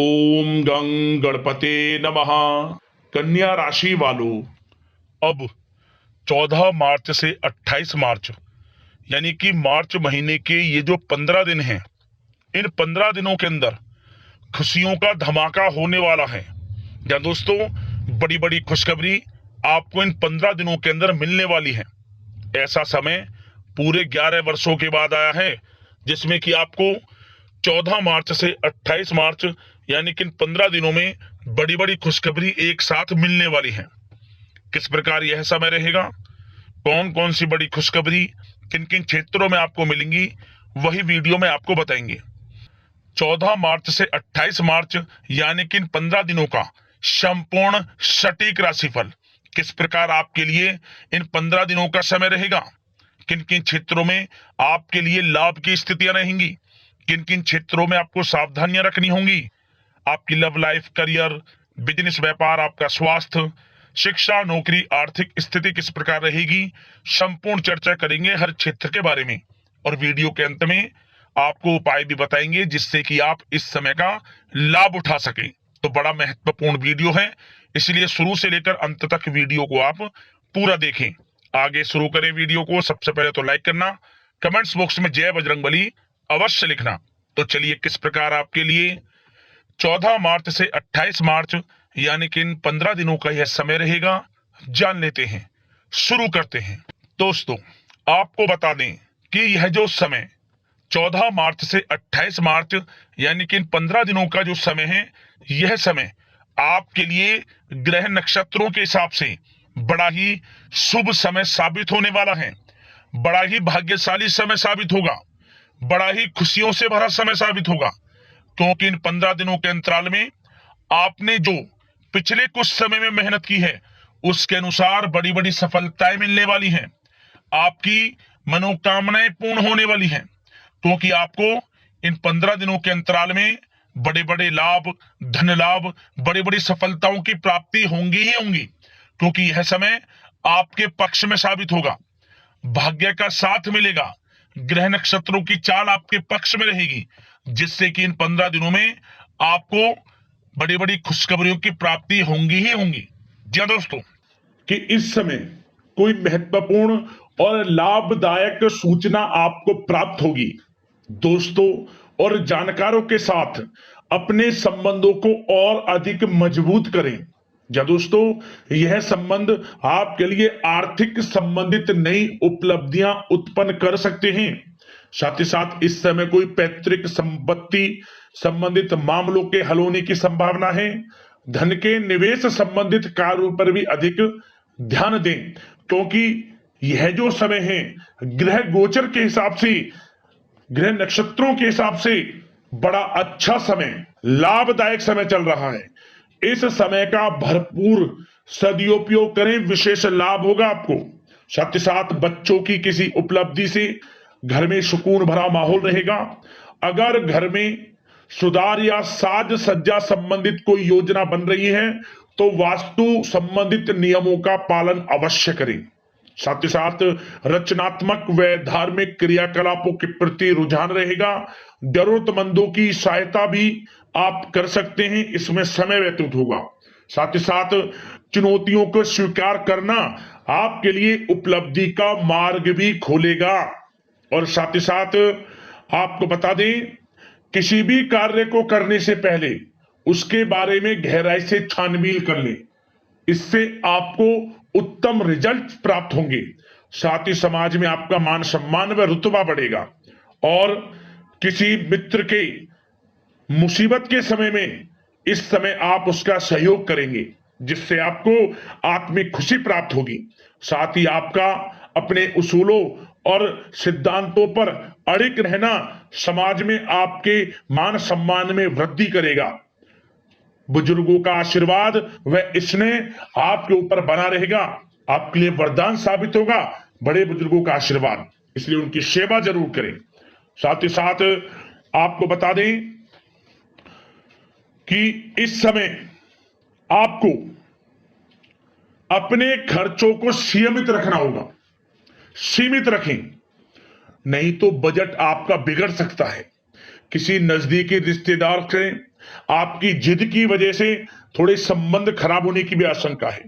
ओम गं गणपते नमः। कन्या राशि वालों, अब 14 मार्च से 28 मार्च यानी कि मार्च महीने के ये जो 15 दिन हैं, इन 15 दिनों के अंदर खुशियों का धमाका होने वाला है। या दोस्तों, बड़ी बड़ी खुशखबरी आपको इन 15 दिनों के अंदर मिलने वाली है। ऐसा समय पूरे 11 वर्षों के बाद आया है जिसमें कि आपको 14 मार्च से 28 मार्च यानी कि इन 15 दिनों में बड़ी बड़ी खुशखबरी एक साथ मिलने वाली है। किस प्रकार यह समय रहेगा, कौन कौन सी बड़ी खुशखबरी किन किन क्षेत्रों में आपको मिलेंगी, वही वीडियो में आपको बताएंगे। 14 मार्च से 28 मार्च यानी कि इन 15 दिनों का संपूर्ण सटीक राशिफल किस प्रकार आपके लिए इन 15 दिनों का समय रहेगा, किन किन क्षेत्रों में आपके लिए लाभ की स्थितियां रहेंगी, किन किन क्षेत्रों में आपको सावधानियां रखनी होंगी, आपकी लव लाइफ, करियर, बिजनेस, व्यापार, आपका स्वास्थ्य, शिक्षा, नौकरी, आर्थिक स्थिति किस प्रकार रहेगी, संपूर्ण चर्चा करेंगे हर क्षेत्र के बारे में। और वीडियो के अंत में आपको उपाय भी बताएंगे जिससे कि आप इस समय का लाभ उठा सकें। तो बड़ा महत्वपूर्ण वीडियो है, इसलिए शुरू से लेकर अंत तक वीडियो को आप पूरा देखें। आगे शुरू करें वीडियो को। सबसे पहले तो लाइक करना, कमेंट्स बॉक्स में जय बजरंगबली अवश्य लिखना। तो चलिए, किस प्रकार आपके लिए 14 मार्च से 28 मार्च यानी कि इन 15 दिनों का यह समय रहेगा, जान लेते हैं। शुरू करते हैं। दोस्तों, आपको बता दें कि यह जो समय 14 मार्च से 28 मार्च यानी कि इन 15 दिनों का जो समय है, यह समय आपके लिए ग्रह नक्षत्रों के हिसाब से बड़ा ही शुभ समय साबित होने वाला है। बड़ा ही भाग्यशाली समय साबित होगा, बड़ा ही खुशियों से भरा समय साबित होगा, क्योंकि इन 15 दिनों के अंतराल में आपने जो पिछले कुछ समय में मेहनत की है उसके अनुसार बड़ी बड़ी सफलताएं मिलने वाली हैं। आपकी मनोकामनाएं पूर्ण होने वाली हैं, क्योंकि आपको इन 15 दिनों के अंतराल में बड़े बड़े लाभ, धन लाभ, बड़ी बड़ी सफलताओं की प्राप्ति होंगी ही होंगी, क्योंकि यह समय आपके पक्ष में साबित होगा। भाग्य का साथ मिलेगा, ग्रह नक्षत्रों की चाल आपके पक्ष में रहेगी, जिससे कि इन 15 दिनों में आपको बड़ी बड़ी खुशखबरियों की प्राप्ति होंगी ही होंगी। जी हाँ दोस्तों, कि इस समय कोई महत्वपूर्ण और लाभदायक सूचना आपको प्राप्त होगी। दोस्तों और जानकारों के साथ अपने संबंधों को और अधिक मजबूत करें। या दोस्तों, यह संबंध आपके लिए आर्थिक संबंधित नई उपलब्धियां उत्पन्न कर सकते हैं। साथ ही साथ इस समय कोई पैतृक संपत्ति संबंधित मामलों के हल होने की संभावना है। धन के निवेश संबंधित कार्यों पर भी अधिक ध्यान दें, क्योंकि यह जो समय है ग्रह गोचर के हिसाब से, ग्रह नक्षत्रों के हिसाब से बड़ा अच्छा समय, लाभदायक समय चल रहा है। इस समय का भरपूर सदुपयोग करें, विशेष लाभ होगा आपको। साथ ही साथ बच्चों की किसी उपलब्धि से घर में सुकून भरा माहौल रहेगा। अगर घर में सुधार या साज सज्जा संबंधित कोई योजना बन रही है तो वास्तु संबंधित नियमों का पालन अवश्य करें। साथ ही साथ रचनात्मक व धार्मिक क्रियाकलापों के प्रति रुझान रहेगा। जरूरतमंदों की सहायता भी आप कर सकते हैं, इसमें समय व्यतीत होगा। साथ ही साथ चुनौतियों को स्वीकार करना आपके लिए उपलब्धि का मार्ग भी खोलेगा। और साथ ही साथ आपको बता दें, किसी भी कार्य को करने से पहले उसके बारे में गहराई से छानबीन कर ले, इससे आपको उत्तम रिजल्ट प्राप्त होंगे। साथ ही समाज में आपका मान सम्मान व रुतबा बढ़ेगा। और किसी मित्र के मुसीबत के समय में इस समय आप उसका सहयोग करेंगे, जिससे आपको आत्मिक खुशी प्राप्त होगी। साथ ही आपका अपने उसूलों और सिद्धांतों पर अड़िग रहना समाज में आपके मान सम्मान में वृद्धि करेगा। बुजुर्गों का आशीर्वाद व स्नेह आपके ऊपर बना रहेगा, आपके लिए वरदान साबित होगा बड़े बुजुर्गों का आशीर्वाद, इसलिए उनकी सेवा जरूर करें। साथ ही साथ आपको बता दें कि इस समय आपको अपने खर्चों को सीमित रखना होगा। सीमित रखें, नहीं तो बजट आपका बिगड़ सकता है। किसी नजदीकी रिश्तेदार से आपकी जिद की वजह से थोड़े संबंध खराब होने की भी आशंका है।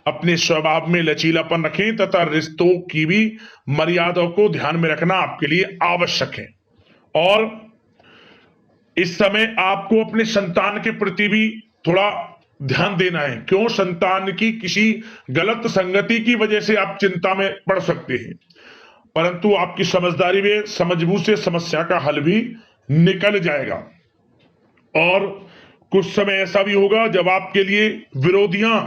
अपने स्वभाव में लचीलापन रखें तथा रिश्तों की भी मर्यादाओं को ध्यान में रखना आपके लिए आवश्यक है। और इस समय आपको अपने संतान के प्रति भी थोड़ा ध्यान देना है। क्यों? संतान की किसी गलत संगति की वजह से आप चिंता में पड़ सकते हैं, परंतु आपकी समझदारी में समझबूझ से समस्या का हल भी निकल जाएगा। और कुछ समय ऐसा भी होगा जब आपके लिए विरोधियां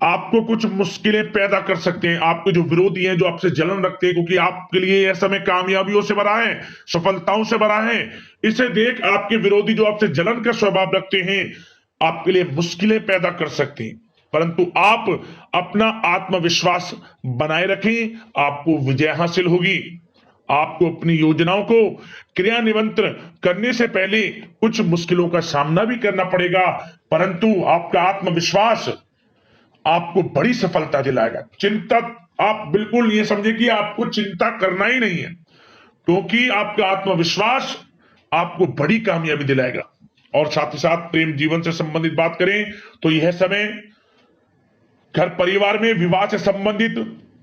आपको कुछ मुश्किलें पैदा कर सकते हैं। आपके जो विरोधी हैं, जो आपसे जलन रखते हैं, क्योंकि आपके लिए यह समय कामयाबियों से भरा है, सफलताओं से भरा है, इसे देख आपके विरोधी जो आपसे जलन का स्वभाव रखते हैं आपके लिए मुश्किलें पैदा कर सकते हैं। परंतु आप अपना आत्मविश्वास बनाए रखें, आपको विजय हासिल होगी। आपको अपनी योजनाओं को क्रियान्वित करने से पहले कुछ मुश्किलों का सामना भी करना पड़ेगा, परंतु आपका आत्मविश्वास आपको बड़ी सफलता दिलाएगा। चिंता आप बिल्कुल ये समझे कि आपको चिंता करना ही नहीं है, क्योंकि आपका आत्मविश्वास आपको बड़ी कामयाबी दिलाएगा। और साथ ही साथ प्रेम जीवन से संबंधित बात करें तो यह समय घर परिवार में विवाह से संबंधित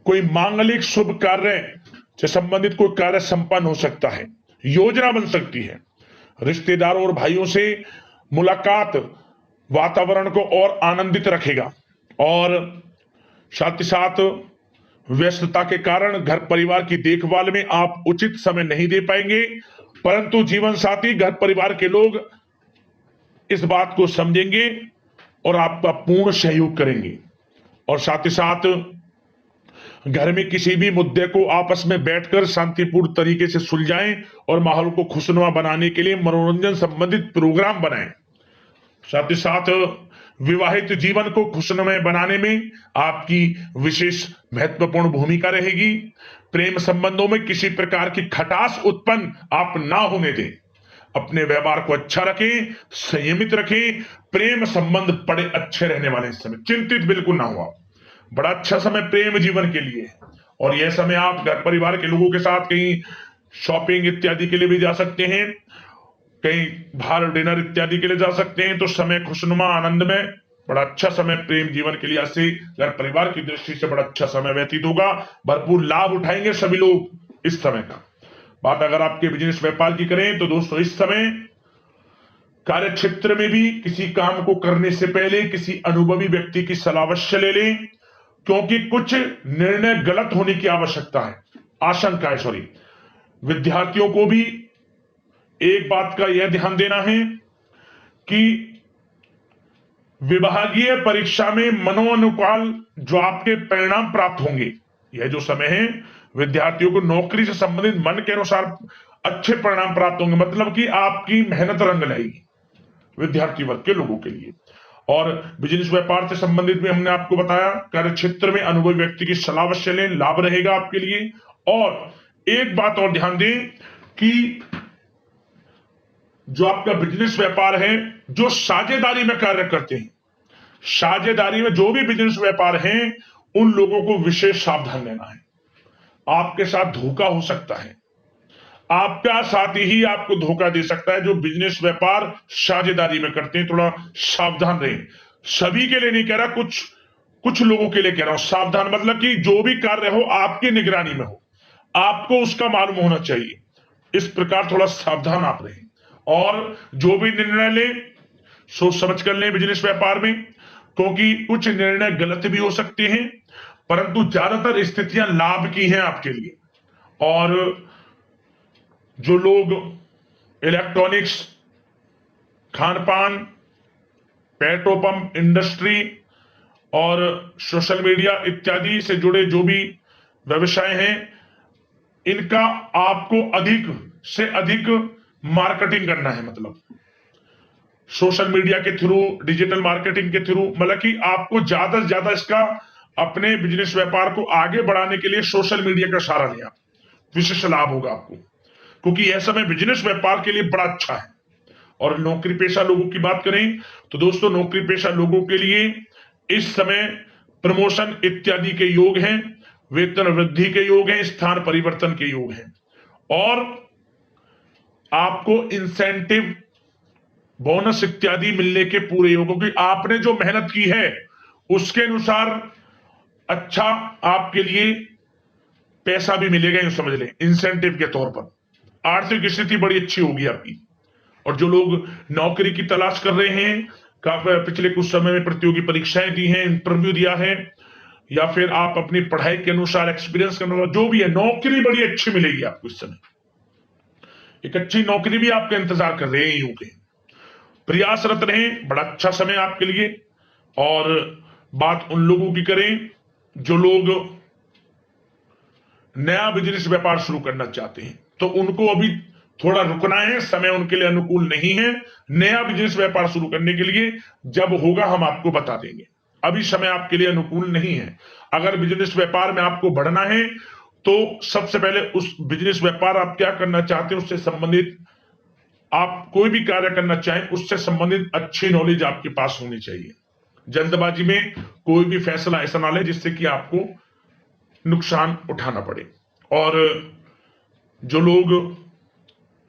कोई मांगलिक शुभ कार्य से संबंधित कोई कार्य संपन्न हो सकता है, योजना बन सकती है। रिश्तेदारों और भाइयों से मुलाकात वातावरण को और आनंदित रखेगा। और साथ ही साथ व्यस्तता के कारण घर परिवार की देखभाल में आप उचित समय नहीं दे पाएंगे, परंतु जीवन साथी, घर परिवार के लोग इस बात को समझेंगे और आपका पूर्ण सहयोग करेंगे। और साथ ही साथ घर में किसी भी मुद्दे को आपस में बैठकर शांतिपूर्ण तरीके से सुलझाएं और माहौल को खुशनुमा बनाने के लिए मनोरंजन संबंधित प्रोग्राम बनाएं। साथ ही साथ विवाहित जीवन को खुशनुमा बनाने में आपकी विशेष महत्वपूर्ण भूमिका रहेगी। प्रेम संबंधों में किसी प्रकार की खटास उत्पन्न आप ना होने दें। अपने व्यवहार को अच्छा रखें, संयमित रखें। प्रेम संबंध बड़े अच्छे रहने वाले इस समय, चिंतित बिल्कुल ना हुआ। बड़ा अच्छा समय प्रेम जीवन के लिए है। और यह समय आप घर परिवार के लोगों के साथ कहीं शॉपिंग इत्यादि के लिए भी जा सकते हैं, कहीं बाहर डिनर इत्यादि के लिए जा सकते हैं। तो समय खुशनुमा, आनंद में बड़ा अच्छा समय प्रेम जीवन के लिए, ऐसे घर परिवार की दृष्टि से बड़ा अच्छा समय व्यतीत होगा। भरपूर लाभ उठाएंगे सभी लोग इस समय का। बात अगर आपके बिजनेस व्यापार की करें तो दोस्तों, इस समय कार्य क्षेत्र में भी किसी काम को करने से पहले किसी अनुभवी व्यक्ति की सलाह अवश्य ले लें, क्योंकि कुछ निर्णय गलत होने की आवश्यकता है, आशंका है, सॉरी। विद्यार्थियों को भी एक बात का यह ध्यान देना है कि विभागीय परीक्षा में मनोनुकाल जो आपके परिणाम प्राप्त होंगे, यह जो समय है विद्यार्थियों को नौकरी से संबंधित मन के अनुसार अच्छे परिणाम प्राप्त होंगे, मतलब कि आपकी मेहनत रंग लाएगी विद्यार्थी वर्ग के लोगों के लिए। और बिजनेस व्यापार से संबंधित भी हमने आपको बताया, कार्य क्षेत्र में अनुभवी व्यक्ति की सलाह अवश्य लें, लाभ रहेगा आपके लिए। और एक बात और ध्यान दें कि जो आपका बिजनेस व्यापार है, जो साझेदारी में कार्य करते हैं, साझेदारी में जो भी बिजनेस व्यापार है, उन लोगों को विशेष सावधान लेना है। आपके साथ धोखा हो सकता है, आपका साथी ही आपको धोखा दे सकता है। जो बिजनेस व्यापार साझेदारी में करते हैं, थोड़ा सावधान रहें। सभी के लिए नहीं कह रहा, कुछ लोगों के लिए कह रहा हूं। सावधान मतलब कि जो भी कार्य हो आपकी निगरानी में हो, आपको उसका मालूम होना चाहिए। इस प्रकार थोड़ा सावधान आप रहें। और जो भी निर्णय ले सोच समझ कर लें बिजनेस व्यापार में, क्योंकि कुछ निर्णय गलत भी हो सकते हैं, परंतु ज्यादातर स्थितियां लाभ की हैं आपके लिए। और जो लोग इलेक्ट्रॉनिक्स, खान पान, पेट्रोल पंप इंडस्ट्री और सोशल मीडिया इत्यादि से जुड़े जो भी व्यवसाय हैं, इनका आपको अधिक से अधिक मार्केटिंग करना है। मतलब सोशल मीडिया के थ्रू, डिजिटल मार्केटिंग के थ्रू, मतलब कि आपको ज्यादा से ज्यादा इसका अपने बिजनेस व्यापार को आगे बढ़ाने के लिए सोशल मीडिया का सहारा लिया, विशेष लाभ होगा आपको, क्योंकि यह समय बिजनेस व्यापार के लिए बड़ा अच्छा है। और नौकरी पेशा लोगों की बात करें तो दोस्तों, नौकरी पेशा लोगों के लिए इस समय प्रमोशन इत्यादि के योग हैं, वेतन वृद्धि के योग हैं, स्थान परिवर्तन के योग हैं। और आपको इंसेंटिव बोनस इत्यादि मिलने के पूरे योग, क्योंकि आपने जो मेहनत की है उसके अनुसार अच्छा आपके लिए पैसा भी मिलेगा, यूं समझ लें, इंसेंटिव के तौर पर। आर्थिक स्थिति बड़ी अच्छी होगी आपकी। और जो लोग नौकरी की तलाश कर रहे हैं, पिछले कुछ समय में प्रतियोगी परीक्षाएं दी हैं, इंटरव्यू दिया है, या फिर आप अपनी पढ़ाई के अनुसार, एक्सपीरियंस के अनुसार, जो भी है, नौकरी बड़ी अच्छी मिलेगी आपको इस समय। एक अच्छी नौकरी भी आपका इंतजार कर रहे हैं यूं के। प्रयासरत रहें, बड़ा अच्छा समय आपके लिए। और बात उन लोगों की करें जो लोग नया बिजनेस व्यापार शुरू करना चाहते हैं, तो उनको अभी थोड़ा रुकना है, समय उनके लिए अनुकूल नहीं है नया बिजनेस व्यापार शुरू करने के लिए। जब होगा हम आपको बता देंगे, अभी समय आपके लिए अनुकूल नहीं है। अगर बिजनेस व्यापार में आपको बढ़ना है तो सबसे पहले उस बिजनेस व्यापार आप क्या करना चाहते हैं उससे संबंधित, आप कोई भी कार्य करना चाहें उससे संबंधित अच्छी नॉलेज आपके पास होनी चाहिए। जल्दबाजी में कोई भी फैसला ऐसा ना ले जिससे कि आपको नुकसान उठाना पड़े। और जो लोग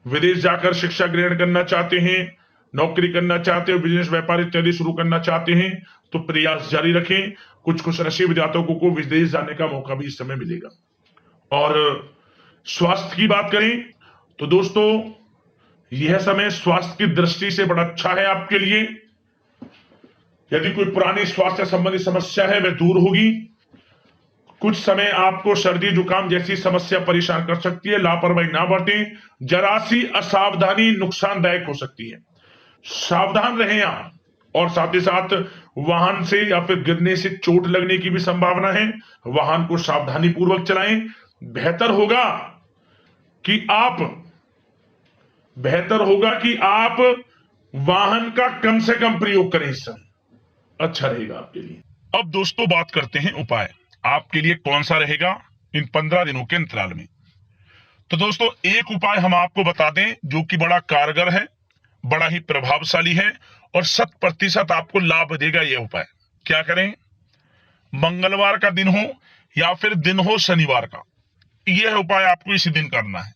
विदेश जाकर शिक्षा ग्रहण करना चाहते हैं, नौकरी करना चाहते हैं, बिजनेस व्यापार इत्यादि शुरू करना चाहते हैं, तो प्रयास जारी रखें। कुछ खुश नसीब जातकों को विदेश जाने का मौका भी इस समय मिलेगा। और स्वास्थ्य की बात करें तो दोस्तों, यह समय स्वास्थ्य की दृष्टि से बड़ा अच्छा है आपके लिए। यदि कोई पुरानी स्वास्थ्य संबंधी समस्या है वह दूर होगी। कुछ समय आपको सर्दी जुकाम जैसी समस्या परेशान कर सकती है, लापरवाही ना बरतें। जरा सी असावधानी नुकसानदायक हो सकती है, सावधान रहें आप। और साथ ही साथ वाहन से या फिर गिरने से चोट लगने की भी संभावना है, वाहन को सावधानी पूर्वक चलाएं। बेहतर होगा कि आप वाहन का कम से कम प्रयोग करें, इस समय अच्छा रहेगा आपके लिए। अब दोस्तों बात करते हैं उपाय आपके लिए कौन सा रहेगा इन 15 दिनों के अंतराल में। तो दोस्तों एक उपाय हम आपको बता दें जो कि बड़ा कारगर है, बड़ा ही प्रभावशाली है और 100% आपको लाभ देगा। यह उपाय क्या करें, मंगलवार का दिन हो या फिर दिन हो शनिवार का, यह उपाय आपको इसी दिन करना है।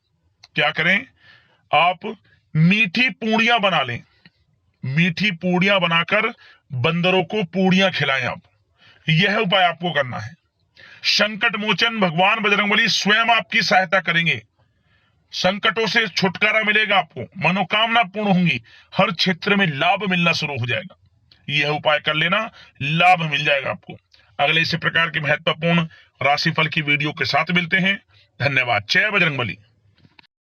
क्या करें, आप मीठी पूड़ियां बना लें, मीठी पूड़ियां बनाकर बंदरों को पूड़ियां खिलाएं आप, यह उपाय आपको करना है। संकट मोचन भगवान बजरंगबली स्वयं आपकी सहायता करेंगे, संकटों से छुटकारा मिलेगा आपको, मनोकामना पूर्ण होंगी, हर क्षेत्र में लाभ मिलना शुरू हो जाएगा। यह उपाय कर लेना, लाभ मिल जाएगा आपको। अगले इसी प्रकार के महत्वपूर्ण राशिफल की वीडियो के साथ मिलते हैं। धन्यवाद। जय बजरंगबली।